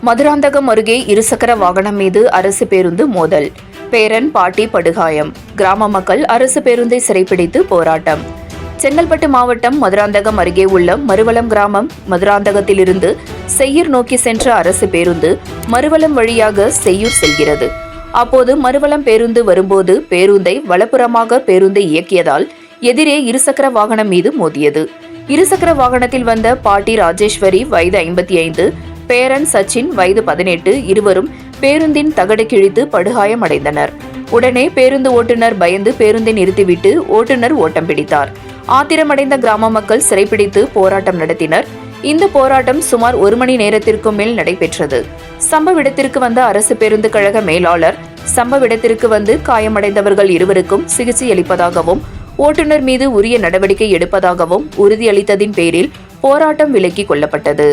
மதுராந்தகம் அருகே இருசக்கர வாகனம் மீது அரசு பேருந்து மோதல். பேரன் பாட்டி படுகாயம். கிராம மக்கள் அரசு பேருந்தை சிறைப்பிடித்து போராட்டம். செங்கல்பட்டு மாவட்டம் மதுராந்தகம் அருகே உள்ள மருவலம் கிராமம். மதுராந்தகத்திலிருந்து செய்யூர் நோக்கி சென்ற அரசு பேருந்து மருவலம் வழியாக செய்யூர் செல்கிறது. அப்போது மருவலம் பேருந்து வரும்போது பேருந்தை வலப்புறமாக பேருந்தை இயக்கியதால் எதிரே இருசக்கர வாகனம் மீது மோதியது. இருசக்கர வாகனத்தில் வந்த பாட்டி ராஜேஸ்வரி வயது 55, பேரன் சச்சின் வயது 18 இருவரும் பேருந்தின் தகடு கிழித்து படுகாயம் அடைந்தனர். உடனே பேருந்து ஓட்டுநர் பயந்து பேருந்தை நிறுத்திவிட்டு ஓட்டுநர் ஓட்டம் பிடித்தார். ஆத்திரமடைந்த கிராம மக்கள் சிறைப்பிடித்து போராட்டம் நடத்தினர். இந்த போராட்டம் சுமார் 1 மணி நேரத்திற்கும் மேல் நடைபெற்றது. சம்பவ இடத்திற்கு வந்த அரசு பேருந்து கழக மேலாளர் சம்பவ இடத்திற்கு வந்து காயமடைந்தவர்கள் இருவருக்கும் சிகிச்சை அளிப்பதாகவும் ஓட்டுநர் மீது உரிய நடவடிக்கை எடுப்பதாகவும் உறுதியளித்ததின் பேரில் போராட்டம் விலக்கிக் கொள்ளப்பட்டது.